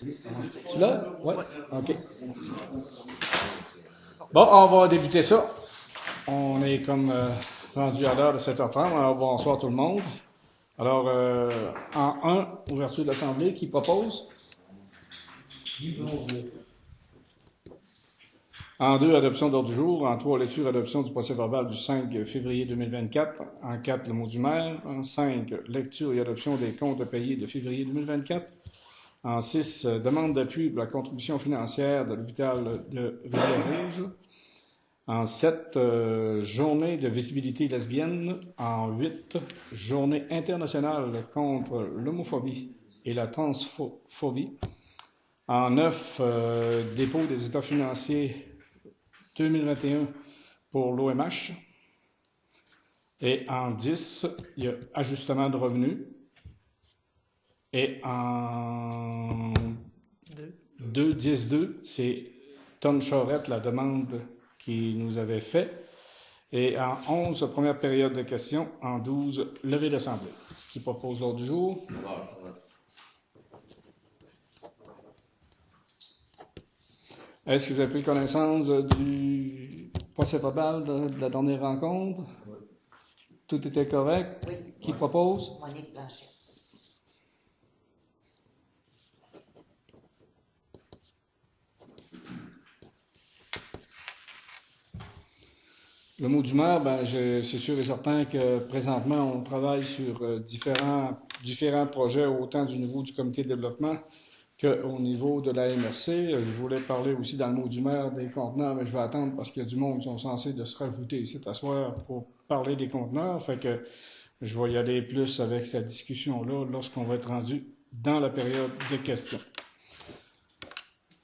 Tu l'as? Oui. OK. Bon, on va débuter ça. On est comme rendu à l'heure de 7h30. Alors, bonsoir tout le monde. Alors, en 1, ouverture de l'Assemblée, qui propose? En 2, adoption d'ordre du jour. En 3, lecture et adoption du procès-verbal du 5 février 2024. En 4, le mot du maire. En 5, lecture et adoption des comptes à payer de février 2024. En 6, demande d'appui pour la contribution financière de l'hôpital de Rivière-Rouge. En 7, journée de visibilité lesbienne. En 8, journée internationale contre l'homophobie et la transphobie. En 9, dépôt des états financiers 2021 pour l'OMH. Et en 10, il y a ajustement de revenus. Et en 10.2, c'est Tom Charette, la demande qu'il nous avait fait. Et en 11, première période de questions. En 12, levée d'assemblée. Qui propose l'ordre du jour? Est-ce que vous avez pris connaissance du procès-verbal de la dernière rencontre? Oui. Tout était correct? Oui. Qui propose? Monique Blanchet. Le mot du maire, c'est sûr et certain que présentement, on travaille sur différents projets, autant du niveau du comité de développement qu'au niveau de la MRC. Je voulais parler aussi dans le mot du maire des conteneurs, mais je vais attendre parce qu'il y a du monde qui sont censés de se rajouter ici à soir pour parler des conteneurs. Fait que je vais y aller plus avec cette discussion-là lorsqu'on va être rendu dans la période de questions.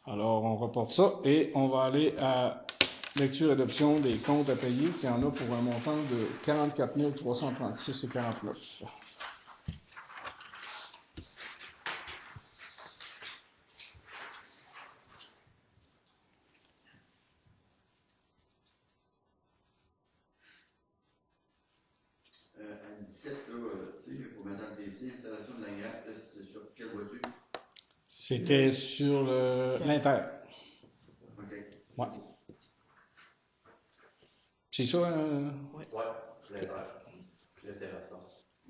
Alors, on reporte ça et on va aller à lecture et adoption des comptes à payer, qui en a pour un montant de 44 336,49. À 17, là, tu sais, pour Madame DC, installation de la grappe, c'est sur quelle voiture? C'était sur l'Inter. OK. Ouais. C'est ça? Oui. Ouais, l'Inter. L'intéressant.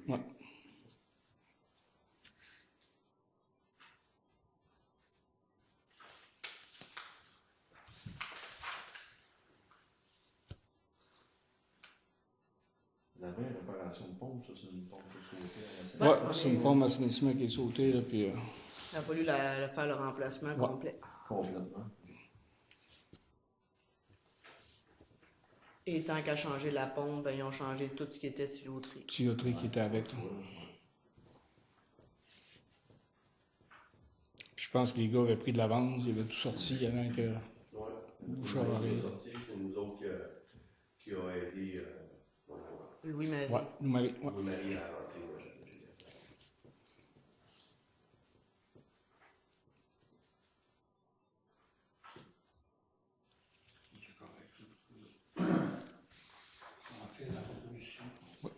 Ouais. La vraie réparation de pompe, ça, c'est une pompe qui est sautée à l'assainissement. Ouais, c'est une pompe d'assainissement qui est sautée, là, puis... Il a fallu faire le remplacement complet. Complètement. Et tant qu'à changer la pompe, ils ont changé tout ce qui était tuyauterie. Tuyauterie qui était avec. Je pense que les gars avaient pris de l'avance, ils avaient tout sorti avant que Bouchard arrive. C'est nous autres qui ont aidé Louis-Marie. Ouais, Louis-Marie. Ouais. Louis-Marie à rentrer.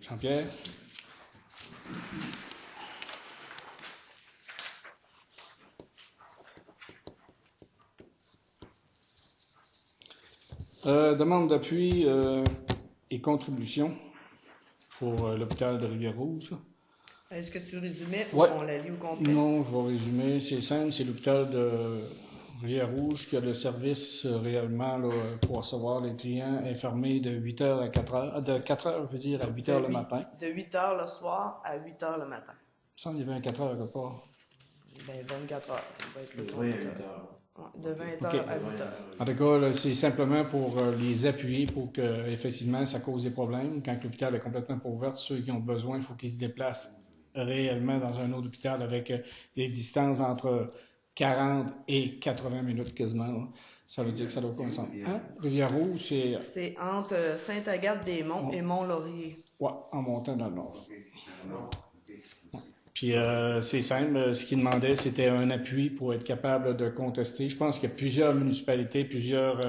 Jean-Pierre? Demande d'appui et contribution pour l'hôpital de Rivière-Rouge. Est-ce que tu résumais ou ouais. on la lit au complet? Non, je vais résumer. C'est simple, c'est l'hôpital de Rivière-Rouge qui a le service réellement là, pour recevoir les clients infirmés de 8h à 4h. De 4h, je veux dire, à 8h le matin. De 8h le soir à 8h le matin. Il me semble qu'il y avait un 4h quelque part. Ben, 24h. Ça va être le 20 à 8h. De 20h okay. à 8h. En tout cas, là, c'est simplement pour les appuyer pour que, effectivement, ça cause des problèmes. Quand l'hôpital est complètement pas ouvert, ceux qui ont besoin, il faut qu'ils se déplacent réellement dans un autre hôpital avec des distances entre 40 et 80 minutes quasiment. Là. Ça veut dire que ça doit correspondre. Hein? Rivière-Rouge, c'est... C'est entre Sainte-Agathe-des-Monts et Mont-Laurier. Ouais, en montant dans le nord. Puis c'est simple, ce qu'il demandait, c'était un appui pour être capable de contester. Je pense qu'il y a plusieurs municipalités, plusieurs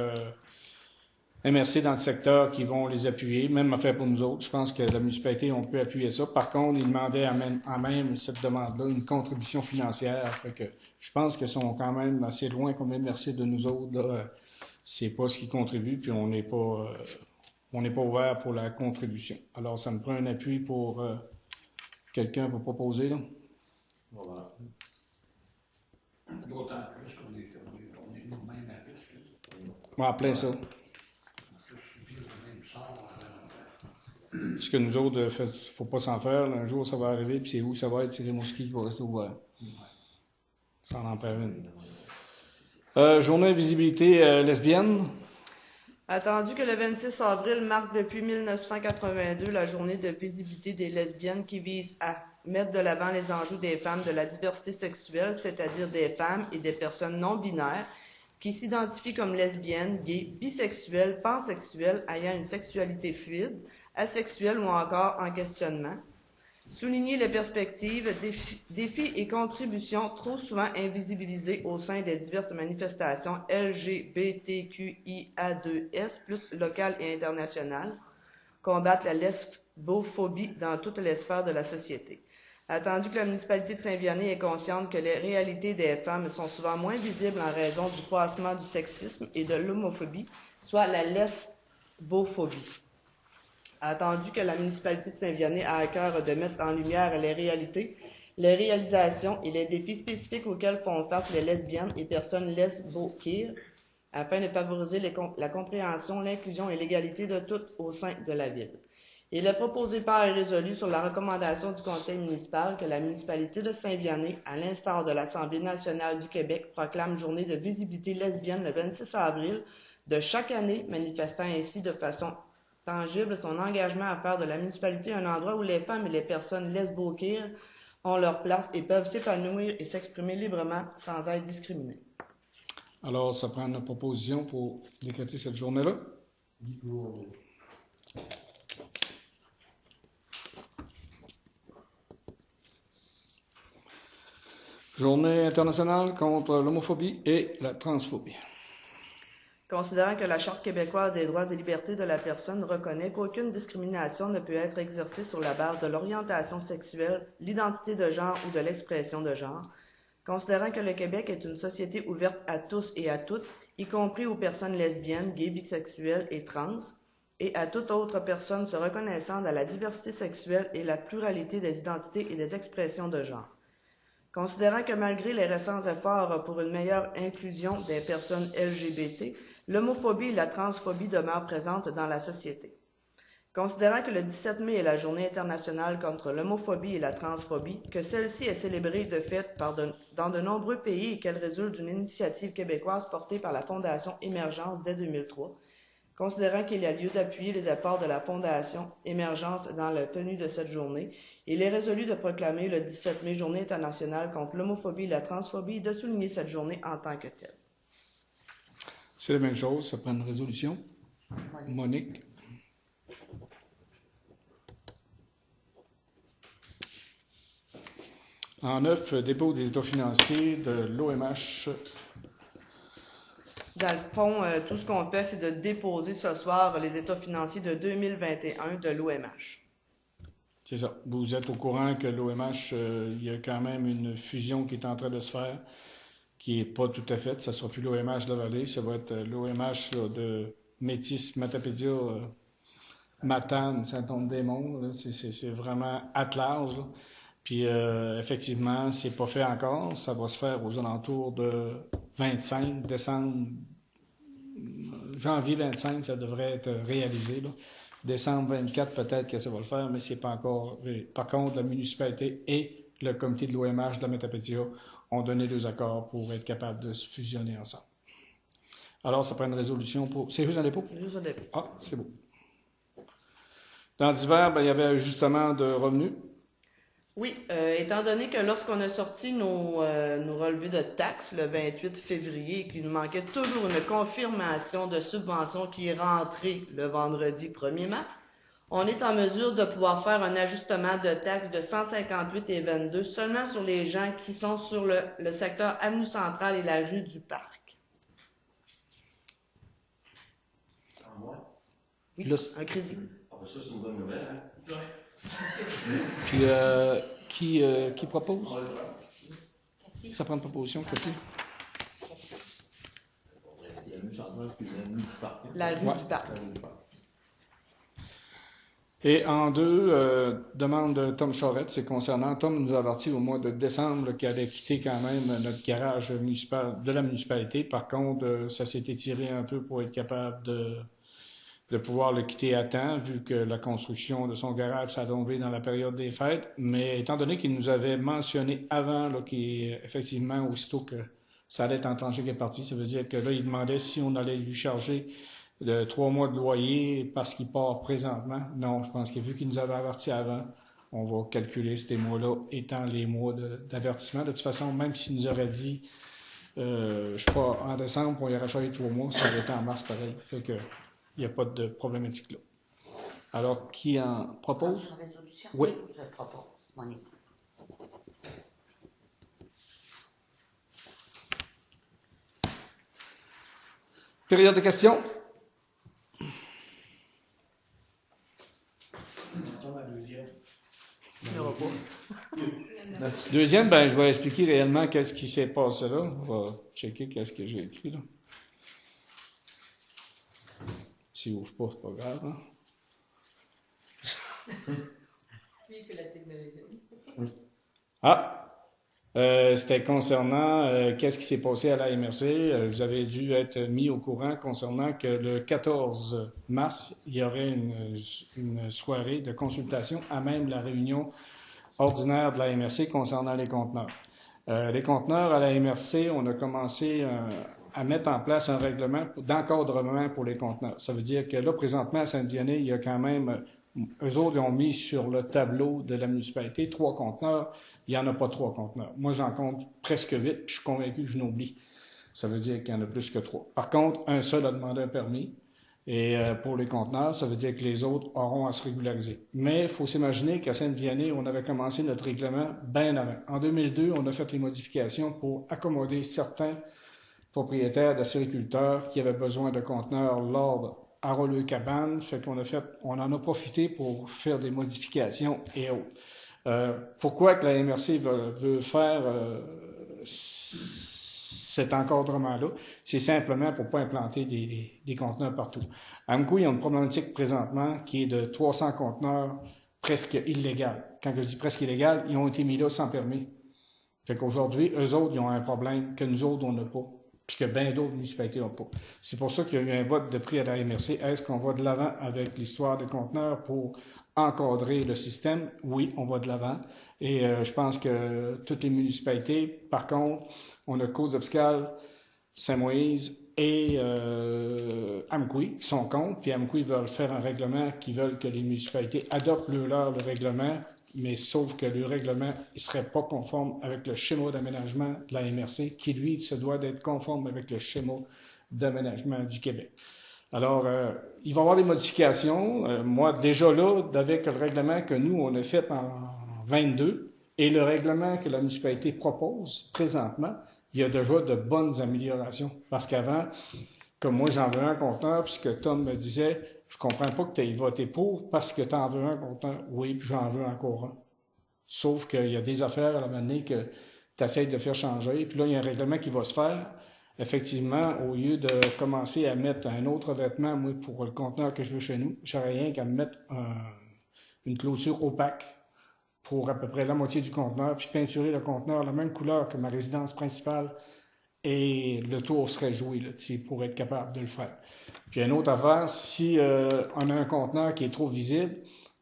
MRC dans le secteur qui vont les appuyer, même affaire pour nous autres. Je pense que la municipalité, on peut appuyer ça. Par contre, ils demandaient à même cette demande-là une contribution financière. Fait que je pense qu'ils sont quand même assez loin comme MRC de nous autres. Là. C'est pas ce qui contribue, puis on n'est pas ouvert pour la contribution. Alors, ça me prend un appui pour quelqu'un pour proposer. Là. Voilà. D'autant plus qu'on est nous-mêmes à risque. On va appeler ça. Ça subit le même sort. Ce que nous autres, faut pas s'en faire. Là. Un jour, ça va arriver, puis c'est où ça va être, c'est les mosquées qui vont rester ouverts. Ça en prévient. Journée de visibilité lesbienne. Attendu que le 26 avril marque depuis 1982 la journée de visibilité des lesbiennes qui vise à mettre de l'avant les enjeux des femmes de la diversité sexuelle, c'est-à-dire des femmes et des personnes non binaires qui s'identifient comme lesbiennes, gays, bisexuelles, pansexuelles, ayant une sexualité fluide, asexuelle ou encore en questionnement. Souligner les perspectives, défis et contributions trop souvent invisibilisées au sein des diverses manifestations LGBTQIA2S+, locales et internationales. Combattre la lesbophobie dans toutes les sphères de la société. Attendu que la municipalité de Saint-Vianney est consciente que les réalités des femmes sont souvent moins visibles en raison du croissement du sexisme et de l'homophobie, soit la lesbophobie. Attendu que la municipalité de Saint-Vianney a à cœur de mettre en lumière les réalités, les réalisations et les défis spécifiques auxquels font face les lesbiennes et personnes lesbo-queer, afin de favoriser la compréhension, l'inclusion et l'égalité de toutes au sein de la ville. Il est proposé par et résolu sur la recommandation du conseil municipal que la municipalité de Saint-Vianney, à l'instar de l'Assemblée nationale du Québec, proclame journée de visibilité lesbienne le 26 avril de chaque année, manifestant ainsi de façon tangible son engagement à faire de la municipalité un endroit où les femmes et les personnes lesbo-queer ont leur place et peuvent s'épanouir et s'exprimer librement sans être discriminées. Alors, ça prend une proposition pour décréter cette journée-là. Journée internationale contre l'homophobie et la transphobie. Considérant que la Charte québécoise des droits et libertés de la personne reconnaît qu'aucune discrimination ne peut être exercée sur la base de l'orientation sexuelle, l'identité de genre ou de l'expression de genre, considérant que le Québec est une société ouverte à tous et à toutes, y compris aux personnes lesbiennes, gays, bisexuelles et trans, et à toute autre personne se reconnaissant dans la diversité sexuelle et la pluralité des identités et des expressions de genre. Considérant que malgré les récents efforts pour une meilleure inclusion des personnes LGBT, l'homophobie et la transphobie demeurent présentes dans la société. Considérant que le 17 mai est la journée internationale contre l'homophobie et la transphobie, que celle-ci est célébrée de fait dans de nombreux pays et qu'elle résulte d'une initiative québécoise portée par la Fondation Émergence dès 2003, considérant qu'il y a lieu d'appuyer les efforts de la Fondation Émergence dans la tenue de cette journée, il est résolu de proclamer le 17 mai Journée internationale contre l'homophobie et la transphobie et de souligner cette journée en tant que telle. C'est la même chose, ça prend une résolution. Monique. En 9, dépôt des états financiers de l'OMH. Dans le fond, tout ce qu'on fait, c'est de déposer ce soir les états financiers de 2021 de l'OMH. C'est ça. Vous êtes au courant que l'OMH, il y a quand même une fusion qui est en train de se faire, qui n'est pas tout à faite. Ça ne sera plus l'OMH de la Vallée, ça va être l'OMH de Métis, Matapédia, Matane, Saint-Anne-des-Monts. C'est vraiment à large. Là. Puis effectivement, c'est pas fait encore. Ça va se faire aux alentours de 25 décembre, janvier 25, ça devrait être réalisé. Là. Décembre 24, peut-être que ça va le faire, mais c'est pas encore. Par contre, la municipalité et le comité de l'OMH de la Matapédia ont donné deux accords pour être capables de se fusionner ensemble. Alors, ça prend une résolution pour. C'est juste un dépôt? Juste un dépôt. Ah, c'est beau. Dans divers, il y avait un ajustement de revenus. Oui, étant donné que lorsqu'on a sorti nos relevés de taxes le 28 février et qu'il nous manquait toujours une confirmation de subvention qui est rentrée le vendredi 1er mars, on est en mesure de pouvoir faire un ajustement de taxes de 158,22 seulement sur les gens qui sont sur le secteur Avenue Centrale et la rue du Parc. En mois? Oui, Là, un crédit. Ah, ben ça, c'est une bonne nouvelle, hein? puis, qui propose? On va le prendre. Ça prend une proposition, Cathy? Il y a une centrale puis l'avenue du parc. Hein? La rue Ouais. du Parc. La rue du parc. Et en deux, demande de Tom Charette, c'est concernant, Tom nous a averti au mois de décembre qu'il allait quitter quand même notre garage municipal de la municipalité. Par contre, ça s'est étiré un peu pour être capable de pouvoir le quitter à temps, vu que la construction de son garage s'est tombé dans la période des fêtes. Mais étant donné qu'il nous avait mentionné avant là, qu'effectivement, aussitôt que ça allait être enclenché qu'il est parti, ça veut dire que là, il demandait si on allait lui charger de 3 mois de loyer parce qu'il part présentement. Non, je pense que vu qu'il nous avait averti avant, on va calculer ces mois-là étant les mois d'avertissement. De toute façon, même s'il nous aurait dit, je sais pas, en décembre, on y aurait chargé 3 mois, ça aurait été en mars pareil. Fait que, il n'y a pas de problématique là. Alors, qui en propose? Sur la résolution? Oui. Je propose, Monique. Période de questions? Il n'y aura pas. Deuxième, ben, je vais expliquer réellement qu'est-ce qui s'est passé là. On va checker qu'est-ce que j'ai écrit là. S'il ouvre pas, c'est pas grave. Hein? Ah! C'était concernant qu'est-ce qui s'est passé à la MRC. Vous avez dû être mis au courant concernant que le 14 mars, il y aurait une soirée de consultation à même la réunion ordinaire de la MRC concernant les conteneurs. Les conteneurs à la MRC, on a commencé à mettre en place un règlement d'encadrement pour les conteneurs. Ça veut dire que là, présentement, à Saint-Dionée, il y a quand même, eux autres, ils ont mis sur le tableau de la municipalité 3 conteneurs. Il n'y en a pas 3 conteneurs. Moi, j'en compte presque 8, puis je suis convaincu que je n'oublie. Ça veut dire qu'il y en a plus que 3. Par contre, un seul a demandé un permis. Et pour les conteneurs, ça veut dire que les autres auront à se régulariser. Mais il faut s'imaginer qu'à Sainte-Vianney, on avait commencé notre règlement bien avant. En 2002, on a fait les modifications pour accommoder certains propriétaires d'acériculteurs qui avaient besoin de conteneurs lors à Roleux-Cabane. Fait qu'on on en a profité pour faire des modifications et autres. Pourquoi que la MRC veut faire cet encadrement-là? C'est simplement pour ne pas implanter des conteneurs partout. À Amqui, il y a une problématique présentement qui est de 300 conteneurs presque illégaux. Quand je dis presque illégal, ils ont été mis là sans permis. Fait qu'aujourd'hui, eux autres, ils ont un problème que nous autres, on n'a pas, puis que bien d'autres municipalités n'ont pas. C'est pour ça qu'il y a eu un vote de prix à la MRC. Est-ce qu'on va de l'avant avec l'histoire des conteneurs pour encadrer le système? Oui, on va de l'avant. Et je pense que toutes les municipalités, par contre, on a Côte-Obscale, Saint-Moïse et Amqui qui sont contre, puis Amqui veulent faire un règlement qui veulent que les municipalités adoptent le règlement, mais sauf que le règlement ne serait pas conforme avec le schéma d'aménagement de la MRC, qui lui se doit d'être conforme avec le schéma d'aménagement du Québec. Alors, il va y avoir des modifications. Moi, déjà là, avec le règlement que nous, on a fait en 22 et le règlement que la municipalité propose présentement, il y a déjà de bonnes améliorations. Parce qu'avant, comme moi, j'en veux un conteneur, puisque Tom me disait, je comprends pas que tu aies voté pour parce que tu en veux un conteneur. Oui, puis j'en veux encore un. Sauf qu'il y a des affaires à la manière que tu essaies de faire changer. Puis là, il y a un règlement qui va se faire. Effectivement, au lieu de commencer à mettre un autre vêtement, moi, pour le conteneur que je veux chez nous, j'aurais rien qu'à mettre une clôture opaque pour à peu près la moitié du conteneur, puis peinturer le conteneur la même couleur que ma résidence principale, et le tour serait joué là, pour être capable de le faire. Puis une autre affaire, si on a un conteneur qui est trop visible,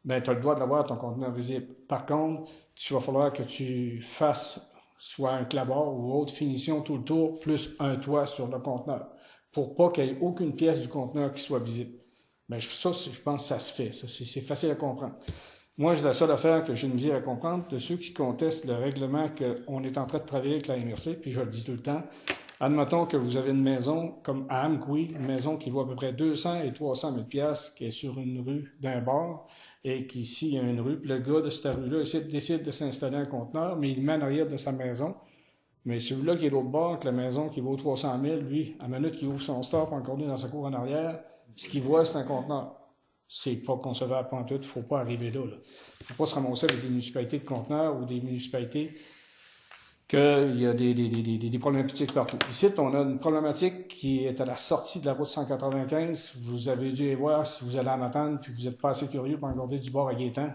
ben tu as le droit de l'avoir ton conteneur visible. Par contre, il va falloir que tu fasses soit un clapboard ou autre finition tout le tour, plus un toit sur le conteneur, pour pas qu'il y ait aucune pièce du conteneur qui soit visible. Ben ça, je pense que ça se fait. Ça, c'est facile à comprendre. Moi, la seule affaire que j'ai une misère à comprendre, de ceux qui contestent le règlement qu'on est en train de travailler avec la MRC, puis je le dis tout le temps, admettons que vous avez une maison comme à Amqui, une maison qui vaut à peu près 200 et 300 000 $, qui est sur une rue d'un bord, et qu'ici, il y a une rue, puis le gars de cette rue-là décide de s'installer un conteneur, mais il le met en arrière de sa maison. Mais celui-là qui est l'autre bord, que la maison qui vaut 300 000, lui, à minute qu'il ouvre son store pour encorder dans sa cour en arrière, Ce qu'ils voient, c'est un conteneur. C'est pas concevable pas en tout, il ne faut pas arriver là. Il ne faut pas se ramasser avec des municipalités de conteneurs ou des municipalités qu'il y a des problématiques partout. Ici, on a une problématique qui est à la sortie de la route 195. Vous avez dû voir si vous allez à Matane puis vous n'êtes pas assez curieux pour engorder du bord à Gaétan.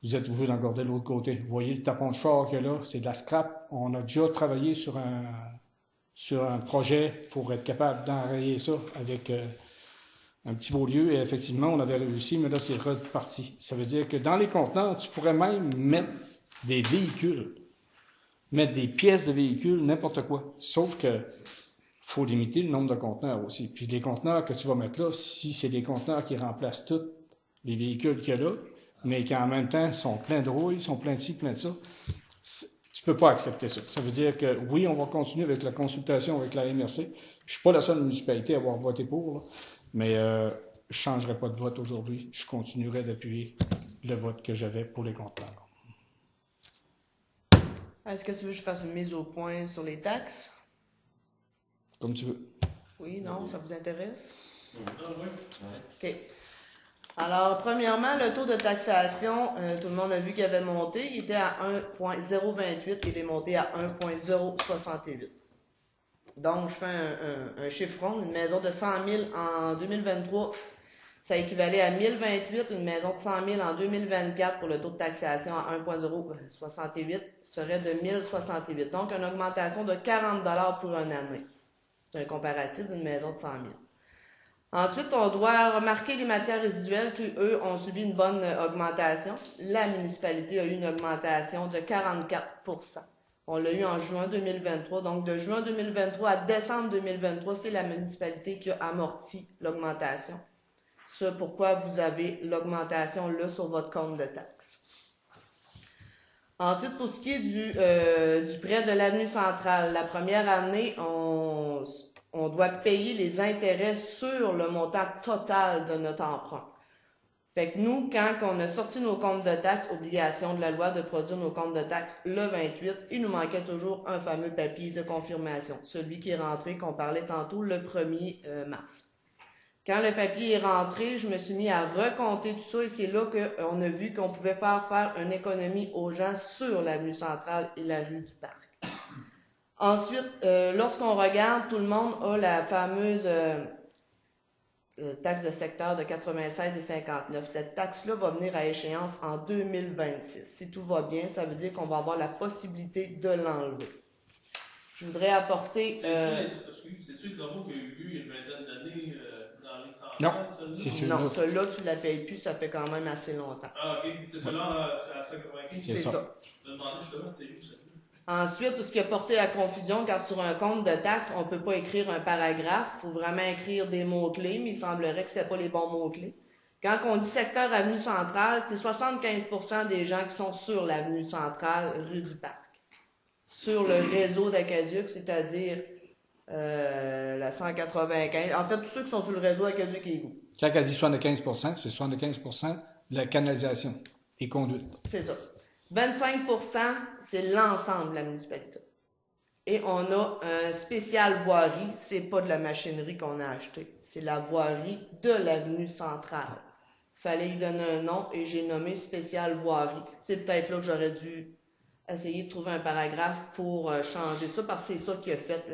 Vous êtes obligé d'engorder de l'autre côté. Vous voyez le tapon de char qu'il y a là, c'est de la scrap. On a déjà travaillé sur un projet pour être capable d'enrayer ça avec un petit beau lieu. Et effectivement, on avait réussi, mais là, c'est reparti. Ça veut dire que dans les conteneurs, tu pourrais même mettre des véhicules, mettre des pièces de véhicules, n'importe quoi. Sauf que faut limiter le nombre de conteneurs aussi. Puis les conteneurs que tu vas mettre là, si c'est des conteneurs qui remplacent tous les véhicules qu'il y a là, mais qui en même temps sont pleins de rouille, sont pleins de ci, pleins de ça, tu peux pas accepter ça. Ça veut dire que oui, on va continuer avec la consultation avec la MRC. Je suis pas la seule municipalité à avoir voté pour, là, mais je changerai pas de vote aujourd'hui. Je continuerai d'appuyer le vote que j'avais pour les conteneurs. Est-ce que tu veux que je fasse une mise au point sur les taxes? Comme tu veux. Oui, non, ça vous intéresse? Ouais. OK. Alors, premièrement, le taux de taxation, tout le monde a vu qu'il avait monté. Il était à 1,028, il est monté à 1,068. Donc, je fais un chiffron. Une maison de 100 000 en 2023, ça équivalait à 1028. Une maison de 100 000 en 2024 pour le taux de taxation à 1,068 serait de 1068. Donc, une augmentation de 40 $ pour une année. C'est un comparatif d'une maison de 100 000. Ensuite, on doit remarquer les matières résiduelles qui, eux, ont subi une bonne augmentation. La municipalité a eu une augmentation de 44%. On l'a eu en juin 2023. Donc, de juin 2023 à décembre 2023, c'est la municipalité qui a amorti l'augmentation. C'est pourquoi vous avez l'augmentation là sur votre compte de taxes. Ensuite, pour ce qui est du prêt de l'avenue centrale, la première année, on doit payer les intérêts sur le montant total de notre emprunt. Fait que nous, quand on a sorti nos comptes de taxes, obligation de la loi de produire nos comptes de taxes le 28, il nous manquait toujours un fameux papier de confirmation, celui qui est rentré, qu'on parlait tantôt, le 1er mars. Quand le papier est rentré, je me suis mis à recompter tout ça et c'est là qu'on a vu qu'on pouvait faire une économie aux gens sur l'avenue centrale et la rue du Parc. Ensuite, lorsqu'on regarde, tout le monde a la fameuse taxe de secteur de 96 et 59. Cette taxe-là va venir à échéance en 2026. Si tout va bien, ça veut dire qu'on va avoir la possibilité de l'enlever. Je voudrais apporter... C'est-tu les travaux qu'il y a eu il y a une vingtaine d'années dans les centrales? Non, c'est celui-là. Non, celui-là, tu ne la payes plus, ça fait quand même assez longtemps. Ah, ok. C'est celui-là à 195? C'est ça. Je me demandais justement c'était où ça. Ensuite, ce qui a porté à confusion, car sur un compte de taxes, on ne peut pas écrire un paragraphe. Il faut vraiment écrire des mots-clés, mais il semblerait que ce n'était pas les bons mots-clés. Quand on dit secteur avenue centrale, c'est 75% des gens qui sont sur l'avenue centrale, rue du Parc. Sur le réseau d'Aqueduc, c'est-à-dire la 195. En fait, tous ceux qui sont sur le réseau Aqueduc et Égout. Quand elle dit 75%, c'est 75% de la canalisation et conduite. C'est ça. 25%, c'est l'ensemble de la municipalité. Et on a un spécial voirie, c'est pas de la machinerie qu'on a acheté, c'est la voirie de l'avenue centrale. Fallait y donner un nom et j'ai nommé spécial voirie. C'est peut-être là que j'aurais dû essayer de trouver un paragraphe pour changer ça, parce que c'est ça qui a fait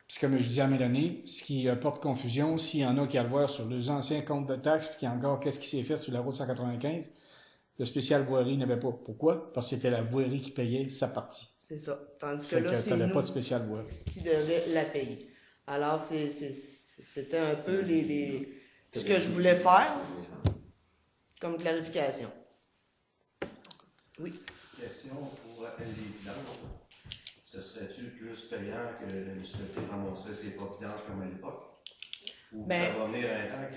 Puis comme je dis à Mélanie, ce qui porte confusion, s'il y en a qui a le voir sur les anciens comptes de taxes, puis qu'il y a encore qu'est-ce qui s'est fait sur la route 195, le spécial voirie n'avait pas. Pourquoi? Parce que c'était la voirie qui payait sa partie. C'est ça. Tandis que Fait là, que c'est t'avais nous pas de spécial voirie. qui devait la payer. Alors, c'était un peu ce que je voulais faire comme clarification. Oui. Question pour les vidanges. Ce serait-tu plus payant que la municipalité ramasserait ses propres vidanges comme à l'époque? Ou ça va venir un temps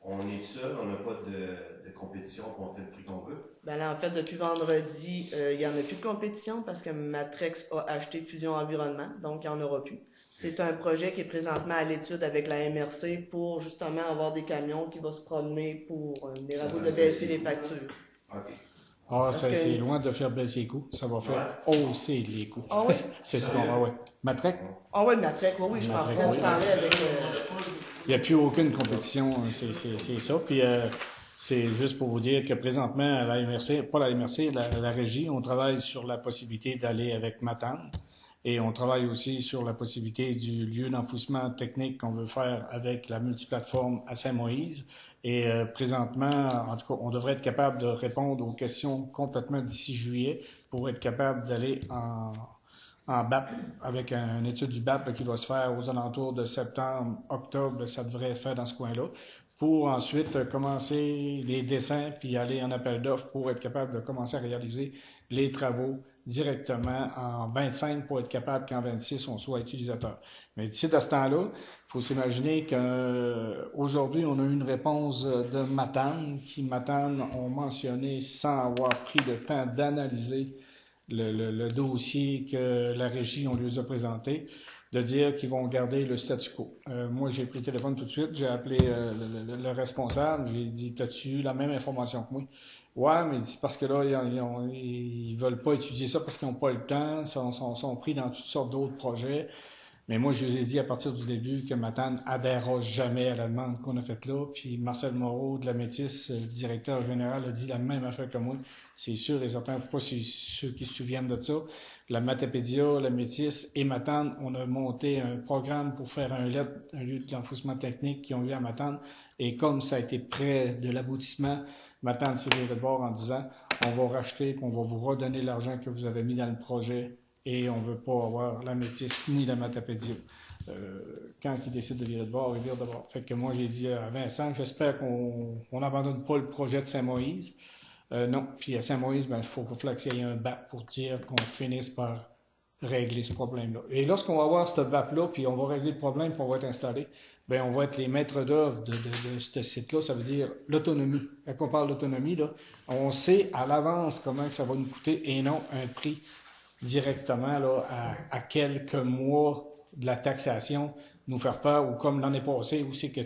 qu'on est seul, on n'a pas de compétition, qu'on fait le prix qu'on veut? Ben là, en fait, depuis vendredi, il n'y en a plus de compétition parce que Matrex a acheté Fusion Environnement, donc il n'y en aura plus. C'est un projet qui est présentement à l'étude avec la MRC pour justement avoir des camions qui vont se promener pour venir à bout de baisser les factures. OK. Ah, c'est loin de faire baisser les coûts. Ça va faire hausser les coûts. Ah oui? C'est ce qu'on va, ouais. Matrec? Ah oui, Matrex, oui, je pensais que je parlais avec... n'y a plus aucune compétition, c'est ça. Puis c'est juste pour vous dire que présentement, à la MRC, pas la MRC, la régie, on travaille sur la possibilité d'aller avec Matane. Et on travaille aussi sur la possibilité du lieu d'enfouissement technique qu'on veut faire avec la multiplateforme à Saint-Moïse. Et présentement, en tout cas, on devrait être capable de répondre aux questions complètement d'ici juillet pour être capable d'aller en BAP avec une étude du BAP qui va se faire aux alentours de septembre, octobre, ça devrait être fait dans ce coin-là, pour ensuite commencer les dessins puis aller en appel d'offres pour être capable de commencer à réaliser les travaux directement en 25 pour être capable qu'en 26 on soit utilisateur. Mais d'ici à ce temps-là, il faut s'imaginer qu'aujourd'hui on a eu une réponse de Matane qui Matane ont mentionné sans avoir pris le temps d'analyser le dossier que la régie on lui a présenté, de dire qu'ils vont garder le statu quo. Moi, j'ai pris le téléphone tout de suite, j'ai appelé le responsable, j'ai dit, t'as-tu eu la même information que moi? Ouais, mais c'est parce que là, ils veulent pas étudier ça parce qu'ils n'ont pas le temps, sont pris dans toutes sortes d'autres projets. Mais moi, je vous ai dit à partir du début que Matane adhérera jamais à la demande qu'on a faite là. Puis Marcel Moreau de la Métis, directeur général, a dit la même affaire que moi. C'est sûr et certain, pas ceux qui se souviennent de ça. La Matapédia, la Métis et Matane, on a monté un programme pour faire un lieu d'enfouissement technique qui ont eu à Matane. Et comme ça a été près de l'aboutissement, Matane s'est viré de bord en disant on va racheter, on va vous redonner l'argent que vous avez mis dans le projet. Et on ne veut pas avoir la Métis ni la Matapédia. Quand ils décident de virer de bord, ils virent de bord. Fait que moi, j'ai dit à Vincent, j'espère qu'on n'abandonne pas le projet de Saint-Moïse. Non, puis à Saint-Moïse, il faut qu'il y ait un BAP pour dire qu'on finisse par régler ce problème-là. Et lorsqu'on va avoir ce BAP-là, puis on va régler le problème, puis on va être installé, ben on va être les maîtres d'œuvre de ce site-là. Ça veut dire l'autonomie. Quand on parle d'autonomie, là, on sait à l'avance comment que ça va nous coûter et non un prix directement là, à quelques mois de la taxation nous faire peur, ou comme l'année passée où c'est que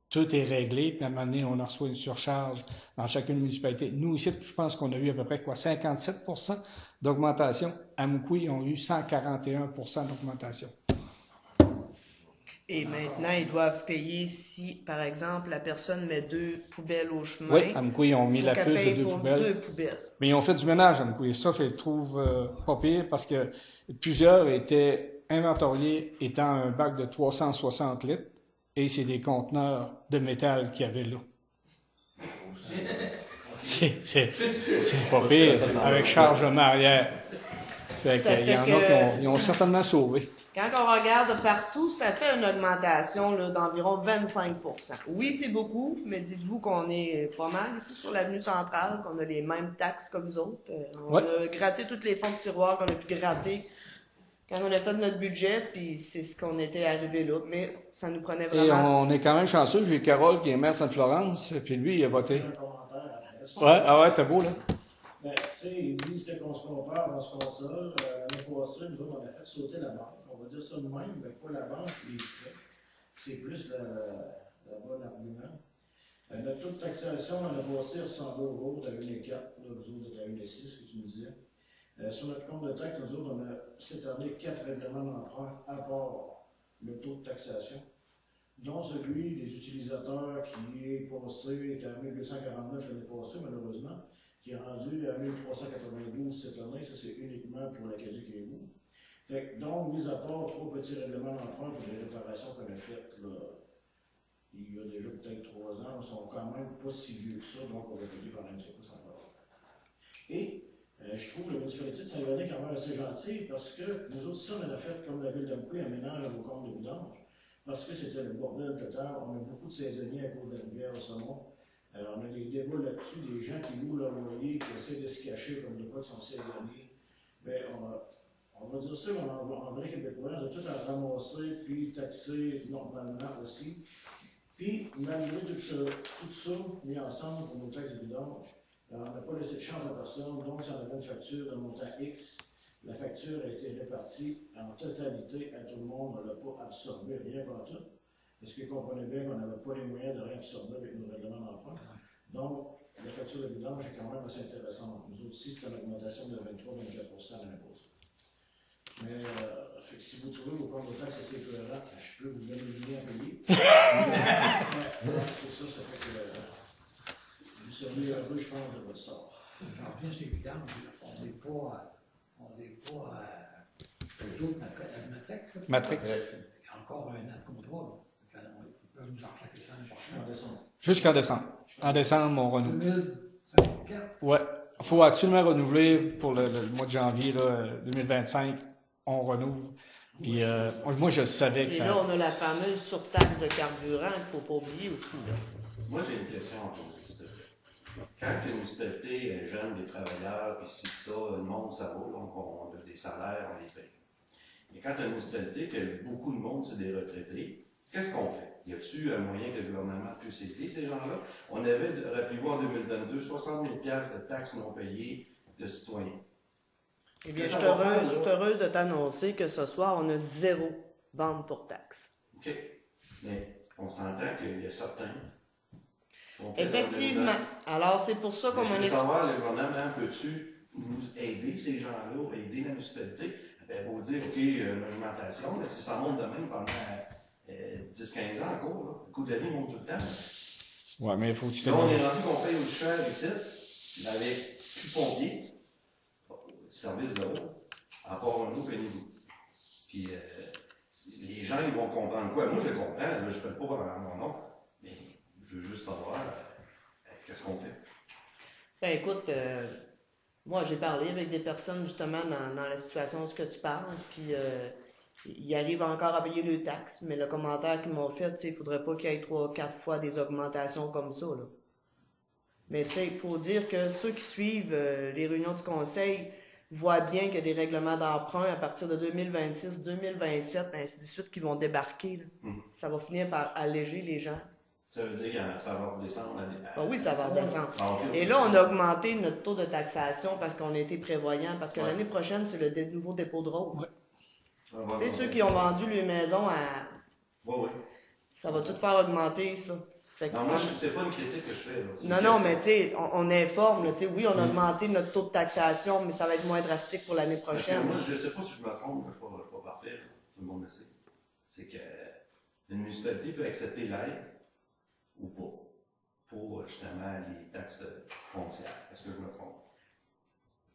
tout est réglé, puis à un moment donné, on en reçoit une surcharge dans chacune municipalité. Nous, ici, je pense qu'on a eu à peu près 57% d'augmentation. À Moukoui, ils ont eu 141% d'augmentation. Et maintenant, ils doivent payer si, par exemple, la personne met 2 poubelles au chemin. Oui, à Moukoui, ils ont mis la puce de 2 poubelles. 2 poubelles. Mais ils ont fait du ménage à Moukoui. Ça, je le trouve pas pire parce que plusieurs étaient inventoriés étant un bac de 360 litres et c'est des conteneurs de métal qu'il y avait là. C'est pas pire, avec chargement arrière. Fait qu'il y en a qui ont certainement sauvé. Quand on regarde partout, ça fait une augmentation là, d'environ 25%. Oui, c'est beaucoup, mais dites-vous qu'on est pas mal ici sur l'avenue centrale, qu'on a les mêmes taxes que vous autres. On a gratté tous les fonds de tiroir qu'on a pu gratter quand on a fait notre budget, puis c'est ce qu'on était arrivé là. Mais ça nous prenait vraiment... Et on est quand même chanceux. J'ai Carole qui est maire de Sainte-Florence, puis lui, il a voté. Ouais, t'es beau, là. Ben, tu sais, ils disent qu'on se compare, on se console. L'année passée, nous autres, on a fait sauter la banque. On va dire ça de même, mais pas la banque qui est fait. C'est plus le bon argument. Notre taux de taxation l'année passée ressemblait au vôtre à 1,4. Là, vous autres êtes à 1,6, que tu me disais. Sur notre compte de taxe, nous autres, on a cette année 4 règlements d'emprunt à part le taux de taxation, dont celui des utilisateurs qui est passé, était à 1249 l'année passée, malheureusement, qui est rendu à 1392 cette année. Ça, c'est uniquement pour l'Acadie Québécois. Donc, mis à part 3 petits règlements d'emprunt pour les réparations qu'on a faites, là, il y a déjà peut-être 3 ans, ils sont quand même pas si vieux que ça, donc on va payer par un secours encore. Et je trouve la municipalité de Saint-Véronique quand même assez gentille parce que nous autres, ça, on a fait comme la ville d'Amqui, un ménage au compte de vidange, parce que c'était le bordel total. On a beaucoup de saisonniers à cause de la rivière au saumon. On a des débats là-dessus, des gens qui louent leur loyer, qui essaient de se cacher comme de quoi ils sont saisonniers. Mais on va dire ça, en vrai québécois, on a tout à ramasser puis taxer normalement aussi. Puis, malgré tout ça mis ensemble pour nos taxes de vidange, on n'a pas laissé de chance à personne. Donc, si on avait une facture de montant X, la facture a été répartie en totalité à tout le monde. On ne l'a pas absorbé, rien par tout. Parce qu'ils comprenaient bien qu'on n'avait pas les moyens de rien absorber avec nos règlements d'emprunt. Donc, la facture de vidange est quand même assez intéressante. Nous autres aussi, c'est une augmentation de 23-24% l'année passée. Mais si vous trouvez vos comptes de taxes assez cohérents, je peux vous donner le lien à payer. c'est ça fait que vous seriez heureux, je pense, de votre sort. J'en viens, c'est évident, on n'est pas eux autres, Matrix. Matrix. Il y a encore un an de contrat. Ils peuvent nous en claquer ça En décembre. Jusqu'en décembre. En décembre, on renouvelle. 2024. Ouais. Il faut absolument renouveler pour le mois de janvier là, 2025. On renouvelle. Puis moi, je savais que Et ça. là, on a la fameuse surtaxe de carburant qu'il ne faut pas oublier aussi. Là. Moi, j'ai une question à poser, s'il te plaît. Quand une municipalité est jeune, des travailleurs, puis si ça, le monde, ça va, donc on a des salaires, on les paye. Et quand une municipalité qui a beaucoup de monde, c'est des retraités, qu'est-ce qu'on fait? Y a-t-il un moyen que le gouvernement puisse aider ces gens-là? On avait, rappelez-vous, en 2022, 60 000 de taxes non payées de citoyens. Eh bien, je suis heureuse de t'annoncer que ce soir, on a 0 bande pour taxes. OK. Mais on s'entend qu'il y a certains. Effectivement. Alors, c'est pour ça qu'on je en veux est. savoir, le gouvernement peut-tu nous aider, ces gens-là, aider la municipalité? Ben, vous dire, OK, l'augmentation, mais si ça monte de même pendant 10-15 ans encore, là, le coût de la vie monte tout le temps. Ouais, mais il faut que tu Là, on est rendu qu'on paye au cher ici, mais avec plus pompiers, service de l'eau, à part un nous, pénible. Puis, les gens, ils vont comprendre quoi? Moi, je le comprends, là, je ne fais pas par mon nom, mais je veux juste savoir qu'est-ce qu'on fait. Ben écoute, moi j'ai parlé avec des personnes justement dans la situation de ce que tu parles, puis ils arrivent encore à payer le taxe, mais le commentaire qu'ils m'ont fait, il ne faudrait pas qu'il y ait 3-4 fois des augmentations comme ça. Là. Mais tu sais, il faut dire que ceux qui suivent les réunions du conseil voient bien qu'il y a des règlements d'emprunt à partir de 2026, 2027, ainsi de suite, qui vont débarquer. Là. Ça va finir par alléger les gens. Ça veut dire que ça va redescendre Oui, ça va redescendre. Okay. Et là, on a augmenté notre taux de taxation parce qu'on a été prévoyant, parce que l'année prochaine, c'est le nouveau dépôt de rôle. Ouais. Tu sais, ceux qui ont vendu les maisons à... Oui. Ça va tout faire augmenter, ça. Fait que non, moi, c'est pas une critique que je fais. Là. Non, mais tu sais, on informe. Là, oui, on a augmenté notre taux de taxation, mais ça va être moins drastique pour l'année prochaine. Moi, je ne sais pas si je me trompe, je ne suis pas parfait, là. Tout le monde le sait. C'est qu'une municipalité peut accepter l'aide ou pas pour justement les taxes foncières. Est-ce que je me trompe?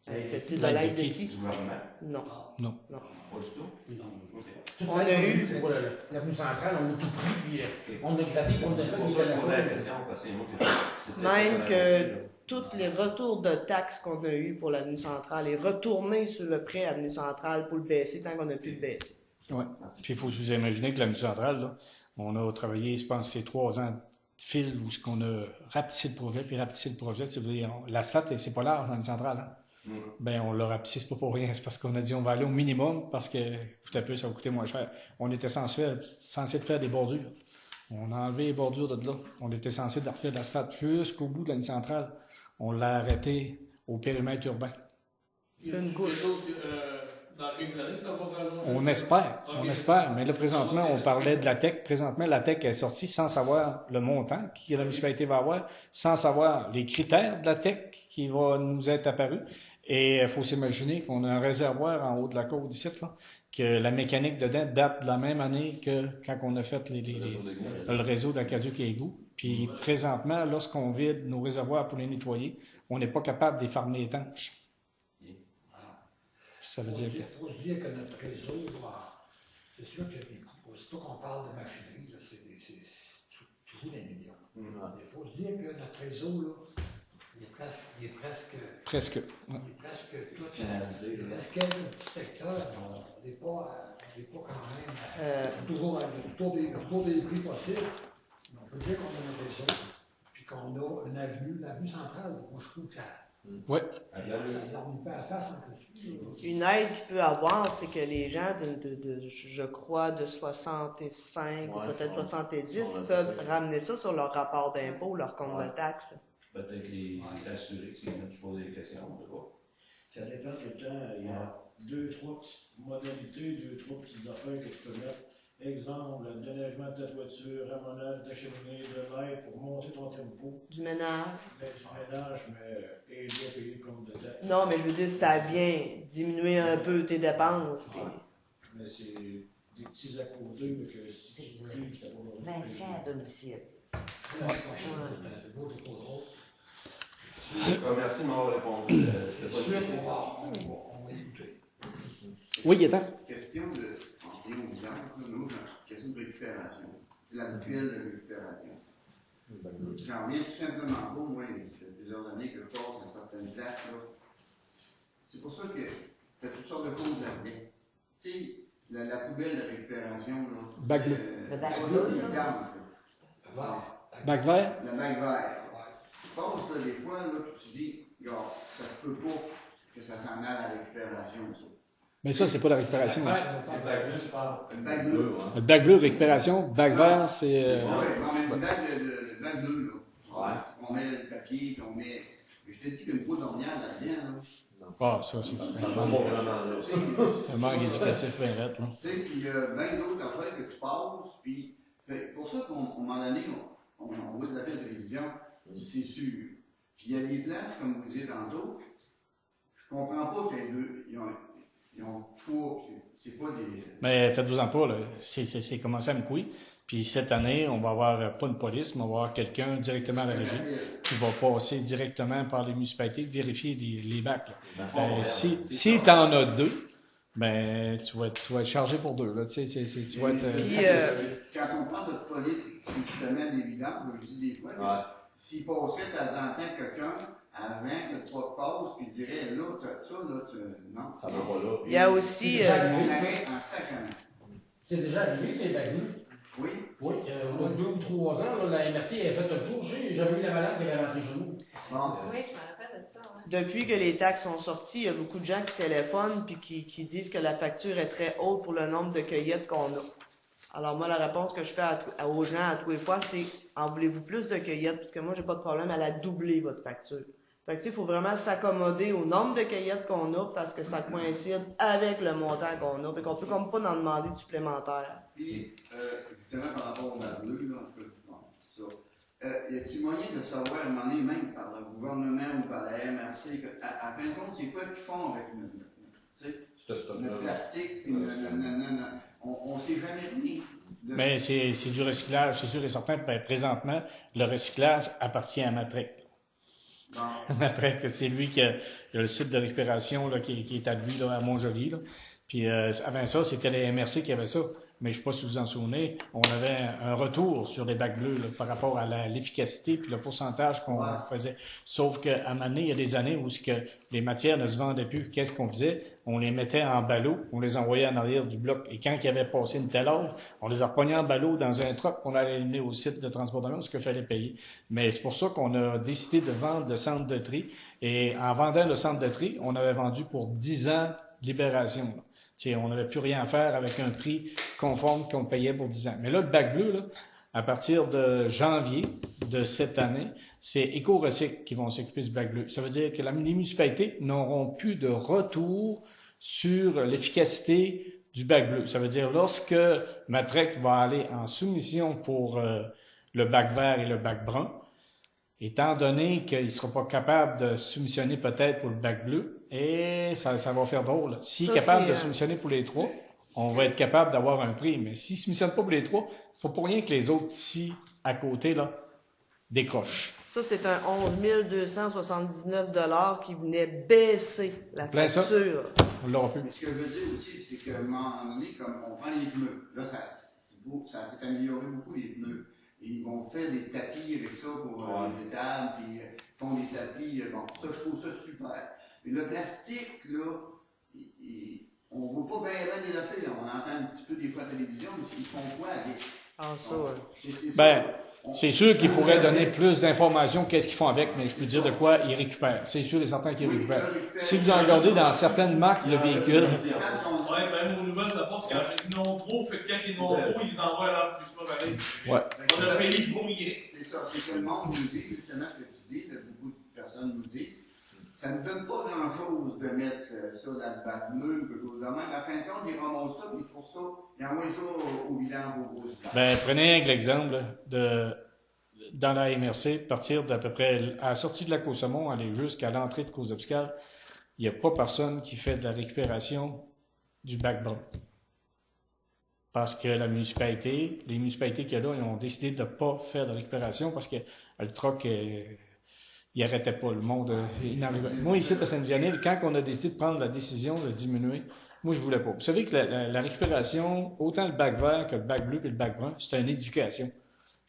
Accepter de l'aide de qui? Du gouvernement? Non. Pas du tout? Non. Okay. On a eu... Pour l'avenue centrale, on a tout pris, puis on a gratté pour C'est pour ça que je posais la question, parce que c'est moi qui Même que tous les retours de taxes qu'on a eus pour l'avenue centrale est retourné sur le prêt avenue centrale pour le baisser tant qu'on n'a pu le baisser. Oui. Puis il faut vous imaginer que l'avenue centrale, là, on a travaillé, je pense, ces 3 ans de fil où on a rapetissé le projet, puis rapetissé le projet. L'asphalte, c'est pas large dans l'avenue centrale. Hein? Ben, on l'a rapetissé, c'est pas pour rien. C'est parce qu'on a dit on va aller au minimum parce que tout à peu, ça va coûter moins cher. On était censé faire des bordures. On a enlevé les bordures de là. On était censé refaire de l'asphalte jusqu'au bout de la ligne centrale. On l'a arrêté au périmètre urbain. Une couche. Dans quelques années, ça va rallonger. On espère. Mais là, présentement, on parlait de la TEC. Présentement, la TEC est sortie sans savoir le montant que la municipalité va avoir, sans savoir les critères de la TEC qui va nous être apparu. Et il faut s'imaginer qu'on a un réservoir en haut de la côte ici, là, que la mécanique dedans date de la même année que quand on a fait le réseau d'Acaduc et Égout. Puis présentement, lorsqu'on vide nos réservoirs pour les nettoyer, on n'est pas capable de les farmer étanches. Ça veut dire que... Il faut se dire que notre réseau, c'est sûr que aussitôt qu'on parle de machinerie, c'est toujours des millions. Il faut se dire que notre réseau, là, il est presque tout financé. Il reste quelques petits secteurs, on n'est pas quand même toujours autour des prix possibles. Mais on peut dire qu'on a un réseau, puis qu'on a une avenue, l'avenue centrale. Moi, je trouve que oui. ça leur met pas à face en Christie. Une aide qu'il peut avoir, c'est que les gens je crois, de 65 ou peut-être 70 peuvent ramener ça sur leur rapport d'impôt, leur compte de taxes. Peut-être les assurés, c'est eux qui posent des questions, on ne sait pas. Ça dépend tout le temps. Il y a 2-3 petites modalités, 2-3 petites affaires que tu peux mettre. Exemple, le déneigement de ta toiture, ramonage de ta cheminée, de l'air pour monter ton tempo. Du ménage. Du ménage, mais aider à payer le compte de taxe. Non, mais je veux dire, ça vient diminuer un peu tes dépenses. Puis... Mais c'est des petits à côté, là, que si tu pries, t'as pas Maintien à domicile. L'année prochaine, c'est un beau dépôt de rose. Merci de m'avoir répondu. C'était pas une Ensuite, critique. on va écouter. Oui, Gaétan. Question de, en lien au village, nous, question de récupération. La mutuelle de récupération. J'en reviens tout simplement pas, moi, ça fait plusieurs années que je passe à certaines places, là. C'est pour ça que tu as toutes sortes de causes là-dedans. Tu sais, la poubelle de récupération, là. Bac bleu. Le bac la bleu, poubelle là. vidange, Voilà. Bac vert? la bague verte. Tu passes, là, des fois, là, tu te dis, regarde, ça se peut pas que ça s'en aille à la récupération, ça. Mais ça, c'est pas la récupération. Ouais, Le bac bleu, je parle. Une bague bleue. Le bac bleu, récupération. Bac vert, c'est. Ouais, on met une bague bleue, là. Ouais. On met le papier, puis on met. Je te dis qu'une peau d'ornière là-dedans, là. Ah, ça, c'est un manque éducatif bien net, là. Tu sais, puis bien d'autres affaires que tu passes, puis pour ça qu'à un moment donné, on voit de la télévision, c'est sûr. Puis il y a des places, comme vous disiez tantôt, je comprends pas qu'il y ait deux, ils ont trois, c'est pas des... Mais faites-vous-en pas, là. C'est commencé à me couiller. Puis cette année, on va avoir pas une police, mais on va avoir quelqu'un directement à la régie qui va passer directement par les municipalités, vérifier les bacs. Si tu en as deux, ben tu vas être chargé pour deux. Là. Tu vas être. Quand on parle de police, qui te met des vidanges, je dis des fois, s'il passerait de temps en temps quelqu'un avant que tu passes, puis dirait là, ça, là, non. Ça va pas là. Il y a aussi. On arrête en sacrement. C'est déjà arrivé, c'est bac bleu. Oui. Oui, il y a 2 ou 3 ans, là, la MRC avait fait un tour. J'avais eu la malade qui avait rentré chez nous. Bon. Oui, je me rappelle de ça. Ouais. Depuis que les taxes sont sorties, il y a beaucoup de gens qui téléphonent puis qui disent que la facture est très haute pour le nombre de cueillettes qu'on a. Alors moi, la réponse que je fais aux gens à tous les fois, c'est en voulez-vous plus de cueillettes? Parce que moi, j'ai pas de problème à la doubler, votre facture. Fait que, il faut vraiment s'accommoder au nombre de cueillettes qu'on a parce que ça coïncide avec le montant qu'on a. Fait qu'on peut comme pas en demander de supplémentaire. Puis, justement, par rapport au bac bleu, là, y a-t-il moyen de savoir, à un moment donné, même par le gouvernement ou par la MRC, à fin de compte, c'est quoi qu'ils font avec notre plastique, puis on ne sait jamais rien. Mais c'est du recyclage, c'est sûr et certain. Présentement, le recyclage appartient à Matrec. Bon. Matrec, c'est lui qui a le site de récupération là, qui est à lui là, à Montjoly. Là. Puis avant ça, c'était les MRC qui avaient ça. Mais je ne sais pas si vous en souvenez, on avait un retour sur les bacs bleus là, par rapport à l'efficacité puis le pourcentage qu'on faisait. Sauf qu'à un moment donné, il y a des années où les matières ne se vendaient plus. Qu'est-ce qu'on faisait? On les mettait en ballot, on les envoyait en arrière du bloc. Et quand il y avait passé une telle heure, on les a repognés en ballot dans un truck qu'on allait amener au site de transportation, ce qu'il fallait payer. Mais c'est pour ça qu'on a décidé de vendre le centre de tri. Et en vendant le centre de tri, on avait vendu pour 10 ans de libération. Là. On n'avait plus rien à faire avec un prix conforme qu'on payait pour 10 ans. Mais là, le bac bleu, là, à partir de janvier de cette année, c'est Éco-Recyc qui vont s'occuper du bac bleu. Ça veut dire que les municipalités n'auront plus de retour sur l'efficacité du bac bleu. Ça veut dire lorsque Matrec va aller en soumission pour le bac vert et le bac brun, étant donné qu'il ne sera pas capable de soumissionner peut-être pour le bac bleu, et ça va faire drôle. S'il est capable de soumissionner pour les trois, on va être capable d'avoir un prix. Mais s'il ne soumissionne pas pour les trois, il ne faut pas rien que les autres ici, à côté, là, décrochent. Ça, c'est un 11 279 qui venait baisser la facture. On l'aura plus. Mais ce que je veux dire aussi, c'est qu'à un moment donné, comme on prend les pneus, là, ça s'est amélioré beaucoup, les pneus. Ils vont faire des tapis avec ça pour les étables, puis font des tapis. Bon, ça, je trouve ça super. Mais le plastique, là, on ne voit pas bien des affaires. On entend un petit peu des fois à la télévision, mais ils font quoi avec? Ah, ça, c'est sûr qu'ils pourraient donner plus d'informations qu'est-ce qu'ils font avec, mais je peux dire de quoi ils récupèrent. C'est sûr et certain qu'ils récupèrent. Si vous en regardez dans certaines marques de véhicules... Oui, même aux nouvelles, ça passe quand ils n'ont trop, fait que quand ils n'ont trop, ils envoient à leur plus pareil. On a payé pour rien. C'est ça, c'est que le monde nous dit, justement ce que tu dis, beaucoup de personnes nous disent, ça ne donne pas grand-chose de mettre ça dans le bac bleu, quelque chose de même. À la fin de compte, ils remontent ça, puis pour ça, ils envoient ça au vidange, au gros bac. Ben, prenez l'exemple dans la MRC, partir d'à peu près à la sortie de la Côte-Saumon, aller jusqu'à l'entrée de Cause-Obscale, il n'y a pas personne qui fait de la récupération du bac brun. parce que les municipalités qu'il y a là, ils ont décidé de ne pas faire de récupération parce que le troc, il arrêtait pas. Le monde, il n'arrivait. Moi, ici, à Sainte-Janine, quand on a décidé de prendre la décision de diminuer, moi, je voulais pas. Vous savez que la récupération, autant le bac vert que le bac bleu et le bac brun, c'est une éducation.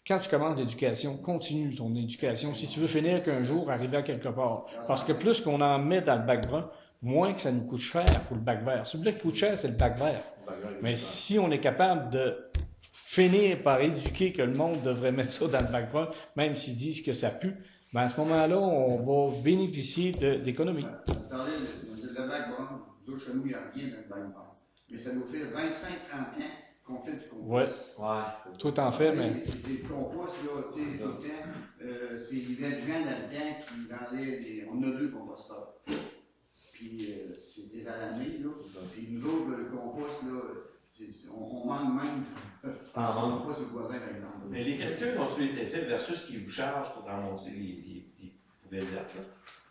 Quand tu commences l'éducation, continue ton éducation. Si tu veux finir qu'un jour, arriver à quelque part. Parce que plus qu'on en met dans le bac brun, moins que ça nous coûte cher pour le bac vert. Celui qui coûte cher, c'est le bac vert. Mais si on est capable de finir par éduquer que le monde devrait mettre ça dans le bac brun, même s'ils disent que ça pue, ben à ce moment-là, on va bénéficier d'économies. Attendez, le bac brun, nous autres, chez nous, il n'y a rien dans le bac brun. Mais ça nous fait 25-30 ans qu'on fait du compost. Ouais. Tout en fait, mais. C'est le compost, là, tu sais, tout le temps. C'est les gens là-dedans qui vendaient on a 2 composteurs. Puis c'est à l'année, là. Puis nous autres, le compost, là, on manque même. On manque pas sur le voisin, par exemple. Mais les calculs ont été faits versus ce qu'ils vous chargent pour ramasser les poubelles vertes, là,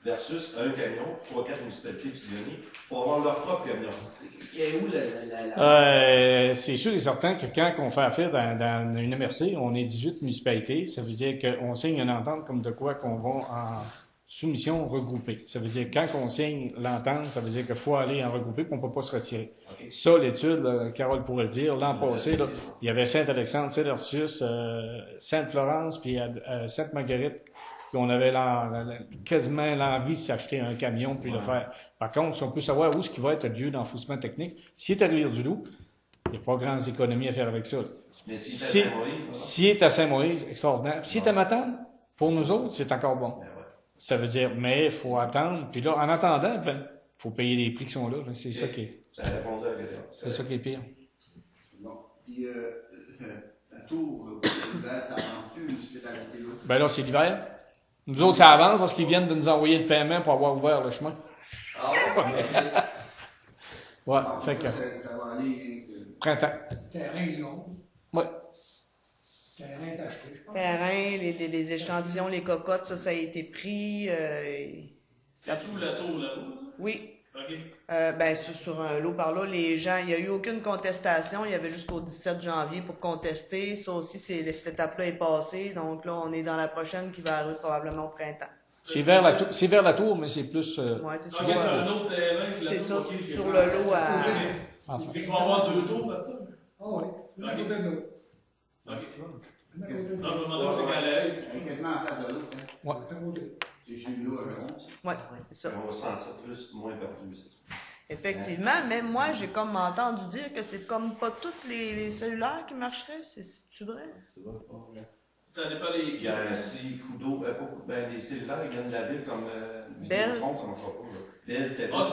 versus un camion, 3-4 municipalités du Lyonnais, pour avoir leur propre camion. Et où c'est sûr et certain que quand on fait affaire dans une MRC, on est 18 municipalités. Ça veut dire qu'on signe une entente comme de quoi qu'on va en soumission regroupée. Ça veut dire quand on signe l'entente, ça veut dire qu'il faut aller en regroupé et qu'on ne peut pas se retirer. Okay. Ça, l'étude, là, Carole pourrait le dire, l'an passé, là, il y avait Saint-Alexandre, Saint-Ursus, Sainte-Florence, puis Sainte-Marguerite. Puis on avait quasiment l'envie de s'acheter un camion puis le faire. Par contre, si on peut savoir où est-ce qu'il va être le lieu d'enfouissement technique, s'il est à Rivière-du-Loup, il n'y a pas grandes économies à faire avec ça. Mais s'il est à Saint-Maurice, extraordinaire. S'il est à Matane, pour nous autres, c'est encore bon. Ça veut dire, mais il faut attendre. Puis là, en attendant, il faut payer les prix qui sont là. C'est ça qui est. Ça répond à la question. C'est ça qui est pire. Bon. Puis, la tour, là, ça avance-tu une hospitalité là? Ben là, c'est l'hiver. Nous autres, ça avance parce qu'ils viennent de nous envoyer le paiement pour avoir ouvert le chemin. Ah ouais? Ouais, fait que. Ça va aller. Printemps. Terrain long. Ouais. Terrain est acheté, je pense. Terrain, les échantillons, les cocottes, ça a été pris. C'est tout la tour là-bas? Oui. OK. Ben, sur un lot par là, les gens, il n'y a eu aucune contestation. Il y avait jusqu'au 17 janvier pour contester. Ça aussi, cette étape-là est passée. Donc là, on est dans la prochaine qui va arriver probablement au printemps. C'est vers la tour, mais c'est plus. Ouais, c'est sur un autre terrain. C'est ça, sur le lot à. Enfin. Il faut avoir 2 tours, Pasteur? Ah oui. Une à côté de l'autre. OK. Non, je me demandais c'est qu'à l'aise. Quasiment en face de l'autre. Ouais. C'est chez nous à Jérôme. Oui, c'est ça. On va sentir plus, moins perdu. Effectivement, même moi, j'ai comme entendu dire que c'est comme pas tous les cellulaires qui marcheraient. C'est vrai? C'est pas vrai. Ça dépend des. Il y a aussi Kudo, les cellulaires, ils viennent de la ville comme Bell. ça marche pas. Bell, TELUS. Ah,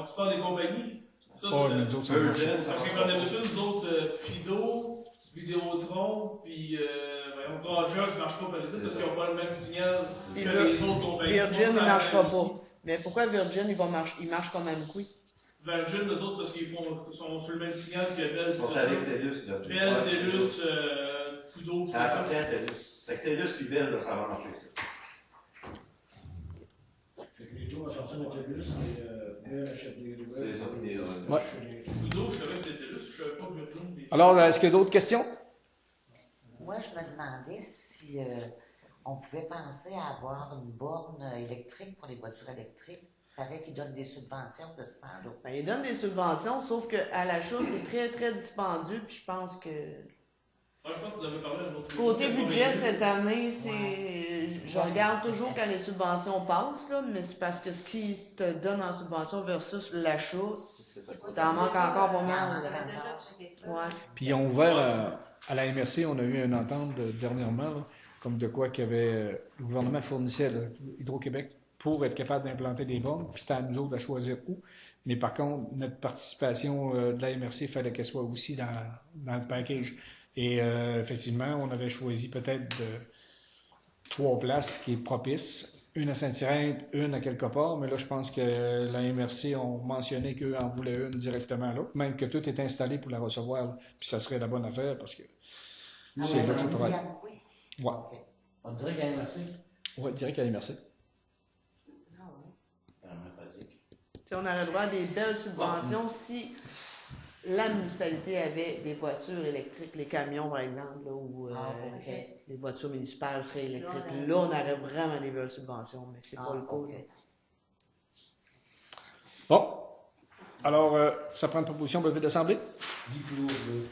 tu parles des compagnies? Ça, nous autres, ça marche. Parce que quand d'habitude, nous autres, Fido, Vidéotron, puis Rogers ne marche pas parce qu'ils n'ont pas le même signal que les autres compagnies. Virgin ne marchera pas. Mais pourquoi Virgin, il marche quand même quoi? Virgin, eux autres, parce qu'ils sont sur le même signal que Bell. Ils sont avec TELUS. Bell, TELUS, Kudo. Ça appartient à TELUS. Fait que TELUS puis Bell, ça va marcher, ça. Fait que les tours vont sortir de TELUS, mais Bell achète des nouvelles. C'est ça. Ouais. Kudo, je savais que c'était TELUS, je savais pas que Virgin. Alors, est-ce qu'il y a d'autres questions? Moi, je me demandais si on pouvait penser à avoir une borne électrique pour les voitures électriques. Il paraît qu'ils donnent des subventions de ce temps-là. Ben, ils donnent des subventions, sauf qu'à l'achat, c'est très, très dispendieux. Puis je pense que. Je pense que vous avez parlé à votre Côté budget, cette année, je regarde toujours quand les subventions passent, là, mais c'est parce que ce qu'ils te donnent en subvention versus l'achat, t'en manques encore pas mal. Ouais. Puis ils ont ouvert à la MRC, on a eu une entente dernièrement, là, comme de quoi qu'il y avait, le gouvernement fournissait là, Hydro-Québec pour être capable d'implanter des bornes, puis c'était à nous autres de choisir où. Mais par contre, notre participation de la MRC, il fallait qu'elle soit aussi dans le package. Et effectivement, on avait choisi peut-être 3 places qui est propice. Une à Saint-Hyacinthe, une à quelque part, mais là, je pense que la MRC ont mentionné qu'eux en voulaient une directement là, même que tout est installé pour la recevoir, là. Puis ça serait la bonne affaire parce que c'est là que ça travaille. Ouais. On dirait qu'il y a MRC. Ouais, direct à la MRC. Si on aurait droit à des belles subventions, si la municipalité avait des voitures électriques, les camions par exemple, là, ou les voitures municipales seraient électriques. Là, on aurait vraiment des belles subventions, mais c'est pas le cas. OK. Bon. Alors, ça prend une proposition pour le lever d'assemblée? Guy Plourde.